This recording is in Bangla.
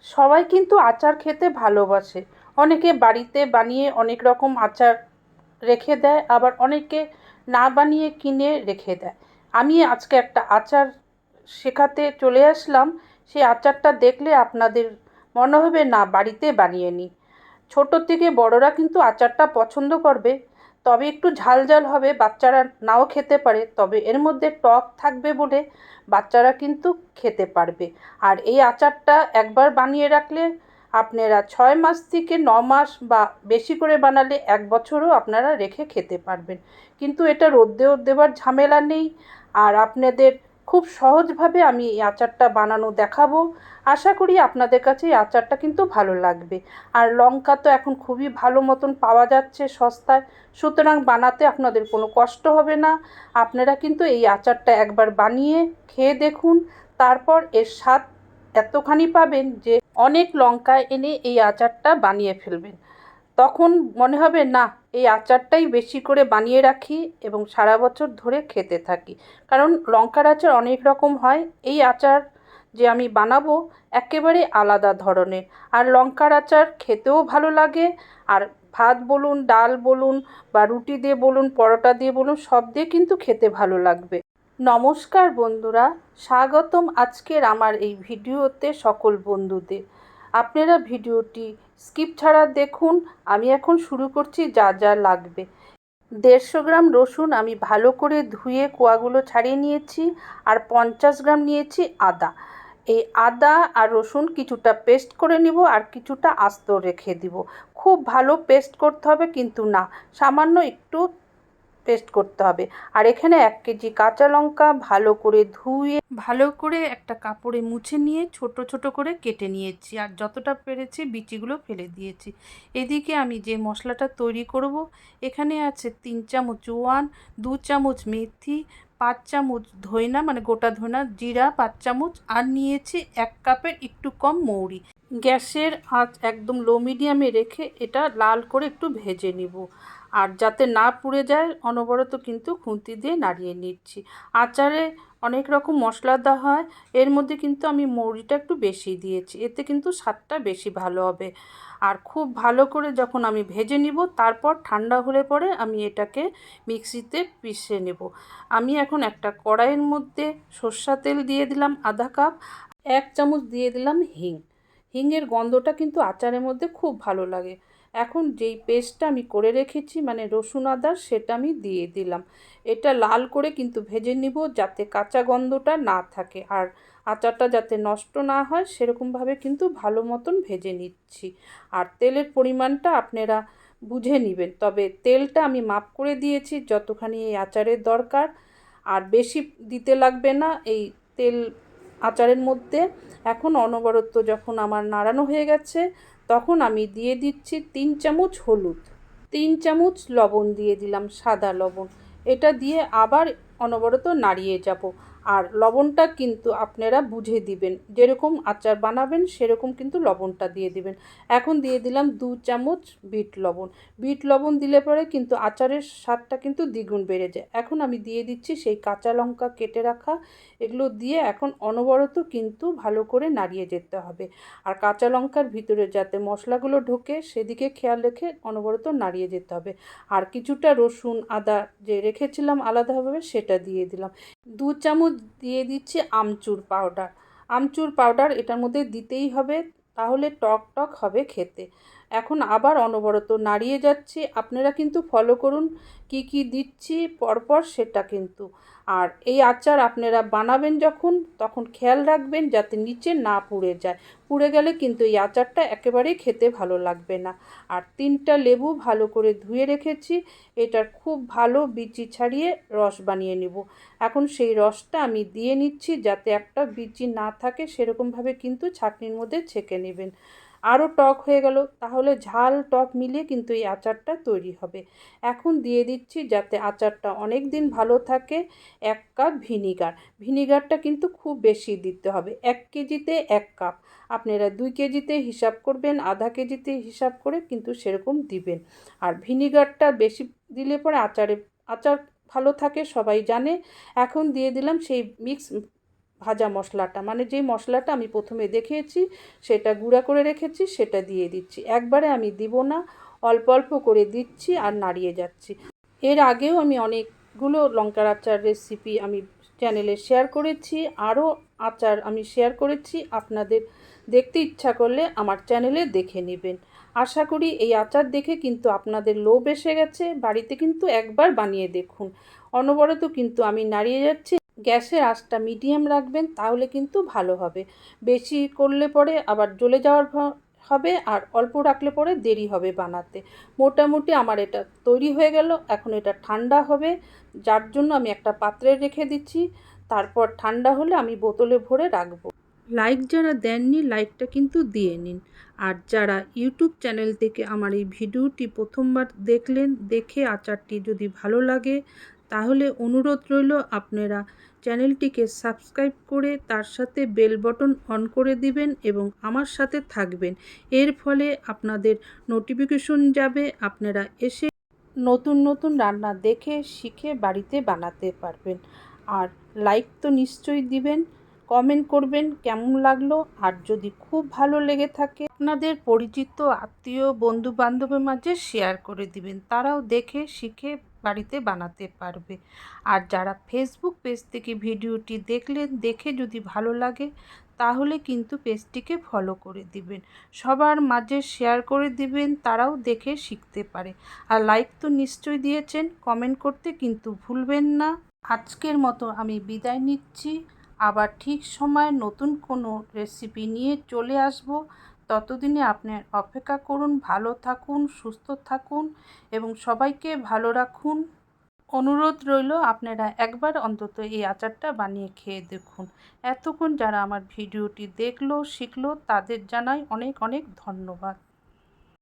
সবাই কিন্তু আচার খেতে ভালোবাসে। অনেকে বাড়িতে বানিয়ে অনেক রকম আচার রেখে দেয়, আবার অনেকে না বানিয়ে কিনে রেখে দেয়। আমি আজকে একটা আচার শেখাতে চলে আসলাম। সেই আচারটা দেখলে আপনাদের মনে হবে না বাড়িতে বানিয়ে নিই। ছোট থেকে বড়রা কিন্তু আচারটা পছন্দ করবে, তবে একটু ঝাল ঝাল হবে, বাচ্চারা নাও খেতে পারে, তবে এর মধ্যে টক থাকবে বলে বাচ্চারা কিন্তু খেতে পারবে। আর এই আচারটা একবার বানিয়ে রাখলে আপনারা 6 মাস থেকে 9 মাস বা বেশি করে বানালে 1 বছরও আপনারা রেখে খেতে পারবেন। কিন্তু এটা রোদেও দেওয়ার ঝামেলা নেই। আর আপনাদের খুব সহজভাবে আমি এই আচারটা বানানো দেখাবো। আশা করি আপনাদের কাছে এই আচারটা কিন্তু ভালো লাগবে। আর লঙ্কা তো এখন খুবই ভালো মতন পাওয়া যাচ্ছে সস্তায়, সুতরাং বানাতে আপনাদের কোনো কষ্ট হবে না। আপনারা কিন্তু এই আচারটা একবার বানিয়ে খেয়ে দেখুন, তারপর এর স্বাদ এতখানি পাবেন যে অনেক লঙ্কা এনে এই আচারটা বানিয়ে ফেলবেন। তখন মনে হবে না, এই আচারটাই বেশি করে বানিয়ে রাখি এবং সারা বছর ধরে খেতে থাকি। কারণ লঙ্কার আচার অনেক রকম হয়, এই আচার যে আমি বানাবো একেবারে আলাদা ধরনের। আর লঙ্কার আচার খেতেও ভালো লাগে। আর ভাত বলুন, ডাল বলুন, বা রুটি দিয়ে বলুন, পরোটা দিয়ে বলুন, সব দিয়ে কিন্তু খেতে ভালো লাগবে। নমস্কার বন্ধুরা, স্বাগতম আজকের আমার এই ভিডিওতে সকল বন্ধুদের। আপনারা ভিডিওটি স্কিপ ছাড়া দেখুন। আমি এখন শুরু করছি। যা যা লাগবে: 150 গ্রাম রসুন আমি ভালো করে ধুয়ে কোয়াগুলো ছাড়িয়ে নিয়েছি। আর 50 গ্রাম নিয়েছি আদা। এই আদা আর রসুন কিছুটা পেস্ট করে নিব, আর কিছুটা আস্ত রেখে দিব। খুব ভালো পেস্ট করতে হবে কিন্তু না, সামান্য একটু পেস্ট করতে হবে। আর এখানে 1 কেজি কাঁচা লঙ্কা ভালো করে ধুয়ে ভালো করে একটা কাপড়ে মুছে নিয়ে ছোট ছোট করে কেটে নিয়েছি, আর যতটা পেরেছি বিচিগুলো ফেলে দিয়েছি। এদিকে আমি যে মশলাটা তৈরি করব, এখানে আছে 3 চামচ জোয়ান, 2 চামচ মেথি, 5 চামচ ধইনা মানে গোটা ধইনা, জিরা 5 চামচ, আর নিয়েছি 1 কাপের একটু কম মৌরি। গ্যাসের আঁচ একদম লো মিডিয়ামে রেখে এটা লাল করে একটু ভেজে নিব। আর যাতে না পুড়ে যায় অনবরত কিন্তু খুন্তি দিয়ে নাড়িয়ে নিচ্ছি। আচারে অনেক রকম মশলা দেওয়া হয়, এর মধ্যে কিন্তু আমি মৌরিটা একটু বেশি দিয়েছি, এতে কিন্তু স্বাদটা বেশি ভালো হবে। আর খুব ভালো করে যখন আমি ভেজে নিব, তারপর ঠান্ডা হলে পরে আমি এটাকে মিক্সিতে পিষে নেব। আমি এখন একটা কড়াইয়ের মধ্যে সর্ষা তেল দিয়ে দিলাম আধা কাপ, 1 চামচ দিয়ে দিলাম হিং। হিঙের গন্ধটা কিন্তু আচারের মধ্যে খুব ভালো লাগে। এখন যেই পেস্টটা আমি করে রেখেছি মানে রসুন আদার, সেটা আমি দিয়ে দিলাম। এটা লাল করে কিন্তু ভেজে নিব যাতে কাঁচা গন্ধটা না থাকে, আর আচারটা যাতে নষ্ট না হয় সেরকমভাবে কিন্তু ভালো মতন ভেজে নিচ্ছি। আর তেলের পরিমাণটা আপনারা বুঝে নেবেন, তবে তেলটা আমি মাপ করে দিয়েছি যতখানি এই আচারের দরকার। আর বেশি দিতে লাগবে না এই তেল আচারের মধ্যে। এখন অনবরত যখন আমার নাড়ানো হয়ে গেছে, তখন আমি দিয়ে দিচ্ছি 3 চামচ হলুদ, 3 চামচ লবণ দিয়ে দিলাম, সাদা লবণ। এটা দিয়ে আবার অনবরত নাড়িয়ে যাব। আর লবণটা কিন্তু আপনারা বুঝে দিবেন, যেরকম আচার বানাবেন সেরকম কিন্তু লবণটা দিয়ে দিবেন। এখন দিয়ে দিলাম 2 চামচ বিট লবণ। বিট লবণ দিলে পরে কিন্তু আচারের স্বাদটা কিন্তু দ্বিগুণ বেড়ে যায়। এখন আমি দিয়ে দিচ্ছি সেই কাঁচা লঙ্কা কেটে রাখা, এগুলো দিয়ে এখন অনবরত কিন্তু ভালো করে নাড়িয়ে যেতে হবে। আর কাঁচা লঙ্কার ভিতরে যাতে মশলাগুলো ঢোকে সেদিকে খেয়াল রেখে অনবরত নাড়িয়ে যেতে হবে। আর কিছুটা রসুন আদা যে রেখেছিলাম আলাদাভাবে সেটা দিয়ে দিলাম। 2 চামচ দিয়ে দিচ্ছি আমচুর পাউডার। আমচুর পাউডার এটার মধ্যে দিতেই হবে, তাহলে টক টক হবে খেতে। এখন আবার অনবরত নাড়িয়ে যাচ্ছি। আপনারা কিন্তু ফলো করুন কি কি দিচ্ছি পরপর সেটা কিন্তু। আর এই আচার আপনারা বানাবেন যখন, তখন খেয়াল রাখবেন যাতে নিচে না পুড়ে যায়। পুড়ে গেলে কিন্তু এই আচারটা একেবারেই খেতে ভালো লাগবে না। আর 3টা লেবু ভালো করে ধুয়ে রেখেছি, এটার খুব ভালো বিচি ছাড়িয়ে রস বানিয়ে নেব। এখন সেই রসটা আমি দিয়ে নিচ্ছি, যাতে একটা বিচি না থাকে সেরকমভাবে কিন্তু ছাঁকনির মধ্যে ছেঁকে নেবেন। আরও টক হয়ে গেল, তাহলে ঝাল টক মিলিয়ে কিন্তু এই আচারটা তৈরি হবে। এখন দিয়ে দিচ্ছি, যাতে আচারটা অনেক দিন ভালো থাকে, 1 কাপ ভিনিগার। ভিনিগারটা কিন্তু খুব বেশি দিতে হবে, 1 কেজিতে 1 কাপ। আপনারা 2 কেজিতে হিসাব করবেন, আধা কেজিতে হিসাব করে কিন্তু সেরকম দিবেন। আর ভিনিগারটা বেশি দিলে পরে আচার ভালো থাকে, সবাই জানে। এখন দিয়ে দিলাম সেই ভাজা মশলাটা, মানে যেই মশলাটা আমি প্রথমে দেখিয়েছি সেটা গুঁড়া করে রেখেছি সেটা দিয়ে দিচ্ছি। একবারে আমি দিব না, অল্প অল্প করে দিচ্ছি আর নাড়িয়ে যাচ্ছি। এর আগেও আমি অনেকগুলো লঙ্কার আচার রেসিপি আমি চ্যানেলে শেয়ার করেছি, আরও আচার আমি শেয়ার করেছি। আপনাদের দেখতে ইচ্ছা করলে আমার চ্যানেলে দেখে নেবেন। আশা করি এই আচার দেখে কিন্তু আপনাদের লোভ এসে গেছে, বাড়িতে কিন্তু একবার বানিয়ে দেখুন। অনবরত কিন্তু আমি নাড়িয়ে যাচ্ছি। গ্যাসের আঁচটা মিডিয়াম রাখবেন, তাহলে কিন্তু ভালো হবে। বেশি করলে পরে আবার জ্বলে যাওয়ার হবে, আর অল্প রাখলে পরে দেরি হবে বানাতে। মোটামুটি আমার এটা তৈরি হয়ে গেল। এখন এটা ঠান্ডা হবে, যার জন্য আমি একটা পাত্রে রেখে দিচ্ছি। তারপর ঠান্ডা হলে আমি বোতলে ভরে রাখবো। লাইক যারা দেননি, লাইকটা কিন্তু দিয়ে নিন। আর যারা ইউটিউব চ্যানেল থেকে আমার এই ভিডিওটি প্রথমবার দেখলেন, দেখে আচারটি যদি ভালো লাগে, তাহলে অনুরোধ রইল আপনারা চ্যানেলটিকে সাবস্ক্রাইব করে তার সাথে বেল বটন অন করে দিবেন এবং আমার সাথে থাকবেন। এর ফলে আপনাদের নোটিফিকেশন যাবে, আপনারা এসে নতুন নতুন রান্না দেখে শিখে বাড়িতে বানাতে পারবেন। আর লাইক তো নিশ্চয়ই দিবেন, কমেন্ট করবেন কেমন লাগলো। আর যদি খুব ভালো লেগে থাকে আপনাদের পরিচিত আত্মীয় বন্ধু বান্ধবের মাঝে শেয়ার করে দিবেন, তারাও দেখে শিখে বাড়িতে বানাতে পারবে। আর যারা ফেসবুক পেজ থেকে ভিডিওটি দেখলেন, দেখে যদি ভালো লাগে তাহলে কিন্তু পেজটিকে ফলো করে দিবেন, সবার মাঝে শেয়ার করে দিবেন, তারাও দেখে শিখতে পারে। আর লাইক তো নিশ্চয়ই দিয়েছেন, কমেন্ট করতে কিন্তু ভুলবেন না। আজকের মতো আমি বিদায় নিচ্ছি। আবার ঠিক সময় নতুন কোনো রেসিপি নিয়ে চলে আসব। ততদিনে আপনার অপেক্ষা করুন। ভালো থাকুন, সুস্থ থাকুন এবং সবাইকে ভালো রাখুন। অনুরোধ রইল আপনারা একবার অন্তত এই আচারটা বানিয়ে খেয়ে দেখুন। এতক্ষণ যারা আমার ভিডিওটি দেখলো, শিখলো, তাদের জানাই অনেক অনেক ধন্যবাদ।